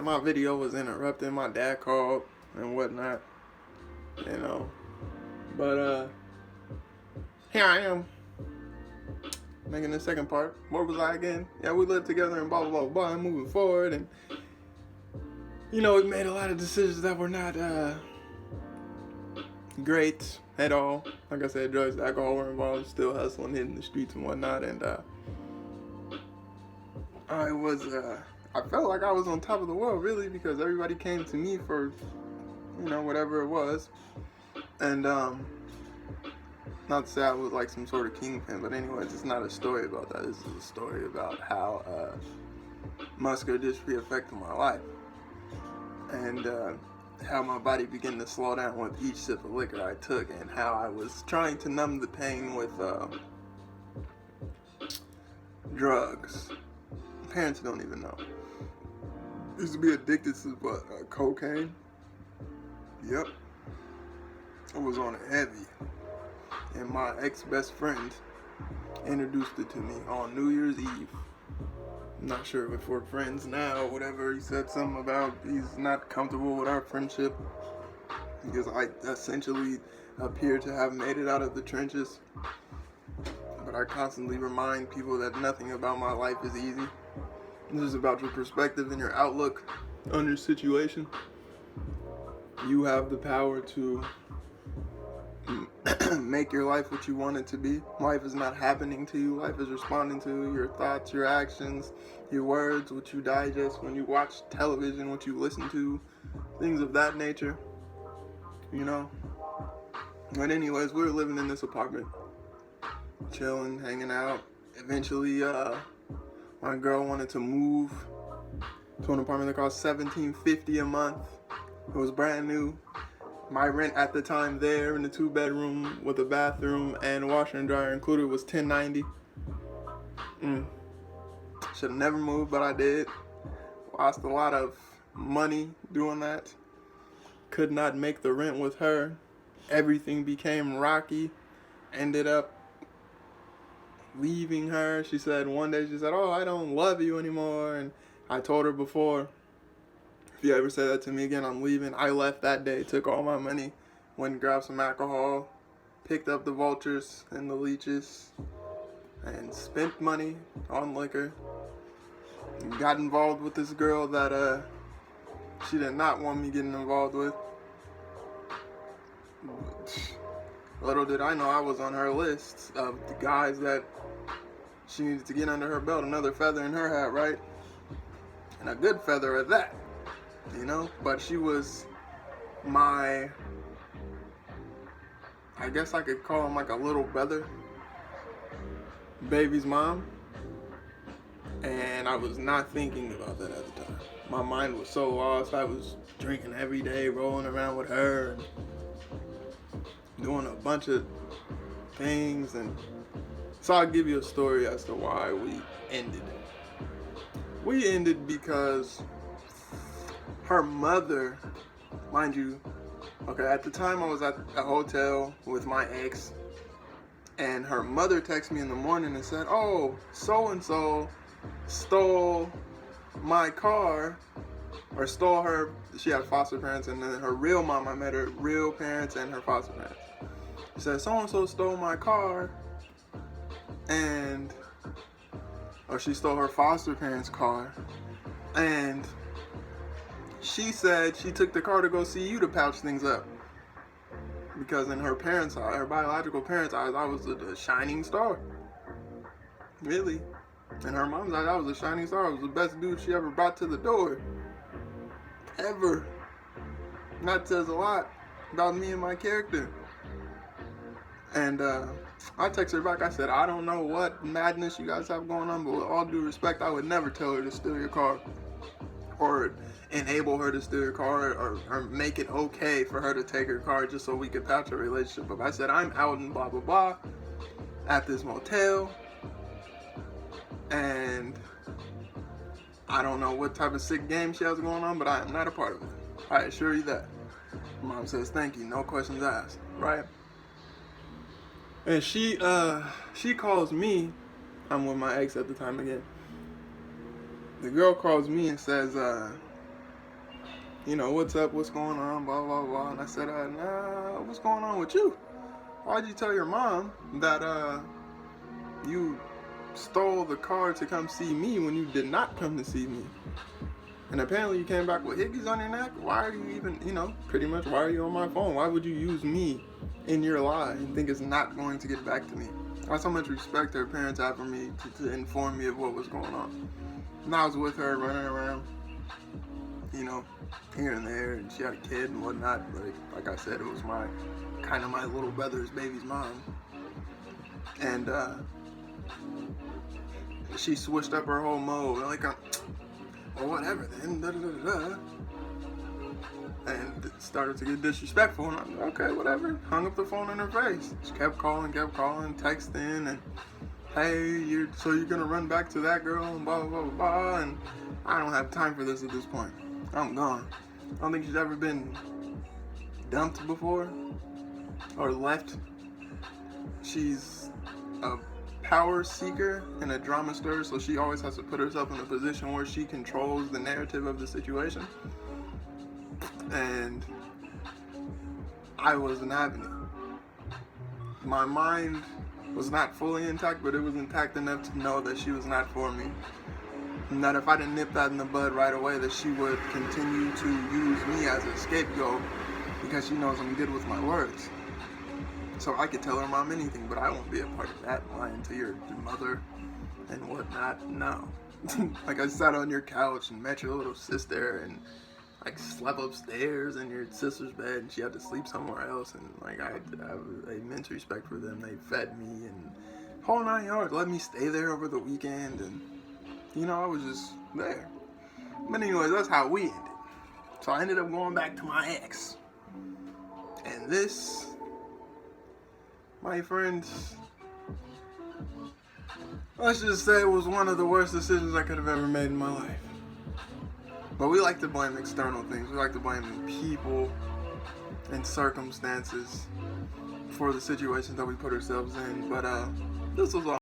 my video was interrupted. My dad called and whatnot, you know. But here I am making the second part. Where was I again? Yeah, we lived together and blah blah blah blah. And moving forward, and you know, we made a lot of decisions that were not great at all. Like I said, drugs, alcohol were involved. Still hustling, hitting the streets and whatnot, and I felt like I was on top of the world, really, because everybody came to me for, you know, whatever it was. And, not to say I was like some sort of kingpin, but anyways, it's not a story about that. This is a story about how, muscular dystrophy affected my life. And, how my body began to slow down with each sip of liquor I took, and how I was trying to numb the pain with, drugs. Parents don't even know. I used to be addicted to cocaine. Yep. I was on it heavy. And my ex-best friend introduced it to me on New Year's Eve. I'm not sure if we're friends now or whatever. He said something about he's not comfortable with our friendship because I essentially appear to have made it out of the trenches. But I constantly remind people that nothing about my life is easy. This is about your perspective and your outlook on your situation. You have the power to make your life what you want it to be. Life is not happening to you. Life is responding to your thoughts, your actions, your words, what you digest when you watch television, what you listen to, things of that nature. You know? But anyways, we were living in this apartment, chilling, hanging out. Eventually, my girl wanted to move to an apartment that cost $17.50 a month. It was brand new. My rent at the time there in the 2-bedroom with a bathroom and washer and dryer included was $10.90. Should have never moved, but I did. Lost a lot of money doing that. Could not make the rent with her. Everything became rocky. Ended up leaving her. She said one day, she said, "Oh, I don't love you anymore." And I told her before, if you ever say that to me again, I'm leaving. I left that day, took all my money, went and grabbed some alcohol, picked up the vultures and the leeches, and spent money on liquor. Got involved with this girl that she did not want me getting involved with. Little did I know I was on her list of the guys that she needed to get under her belt, another feather in her hat, right? And a good feather at that, you know? But she was my, I guess I could call him like a little brother, baby's mom. And I was not thinking about that at the time. My mind was so lost. I was drinking every day, rolling around with her, and doing a bunch of things. And so I'll give you a story as to why we ended. We ended because her mother, mind you, okay, at the time I was at a hotel with my ex, and her mother texted me in the morning and said, "Oh, so-and-so stole my car," or stole her, she had foster parents, and then her real mom, I met her real parents and her foster parents. She said, "So-and-so stole my car," or she stole her foster parents' car, and she said she took the car to go see you to patch things up. Because in her parents' eyes, her biological parents' eyes, I was a shining star. Really. In her mom's eyes, I was a shining star. I was the best dude she ever brought to the door. Ever. And that says a lot about me and my character. And I texted her back. I said, "I don't know what madness you guys have going on, but with all due respect, I would never tell her to steal your car. Or enable her to steal your car, or make it okay for her to take her car just so we could patch a relationship up. I said, I'm out and blah, blah, blah at this motel. And I don't know what type of sick game she has going on, but I am not a part of it. I assure you that." Mom says, "Thank you, no questions asked," right? And she calls me. I'm with my ex at the time again. The girl calls me and says, what's up, what's going on, blah, blah, blah. And I said, nah, what's going on with you? Why'd you tell your mom that, you stole the car to come see me when you did not come to see me? And apparently you came back with hickeys on your neck. Why are you even, pretty much, why are you on my phone? Why would you use me in your lie and think it's not going to get back to me? That's how much respect her parents have for me to inform me of what was going on. And I was with her running around, here and there, and she had a kid and whatnot. Like I said, it was my little brother's baby's mom. And she switched up her whole mode. Like, well, whatever then, da-da-da-da-da. And it started to get disrespectful, and I'm like, okay, whatever. Hung up the phone in her face. She kept calling, texting, and hey, you're gonna run back to that girl, and blah, blah, blah, blah, and I don't have time for this at this point. I'm gone. I don't think she's ever been dumped before, or left. She's a power seeker and a drama stirrer, so she always has to put herself in a position where she controls the narrative of the situation. And I wasn't having it. My mind was not fully intact, but it was intact enough to know that she was not for me. And that if I didn't nip that in the bud right away, that she would continue to use me as a scapegoat because she knows I'm good with my words. So I could tell her mom anything, but I won't be a part of that lying to your mother and whatnot. No. Like, I sat on your couch and met your little sister and slept upstairs in your sister's bed, and she had to sleep somewhere else, and I have immense respect for them. They fed me and whole 9 yards, let me stay there over the weekend, and I was just there. But anyways, that's how we ended. So I ended up going back to my ex, and this, my friends, let's just say it was one of the worst decisions I could have ever made in my life. But we like to blame external things. We like to blame people and circumstances for the situations that we put ourselves in. But this was all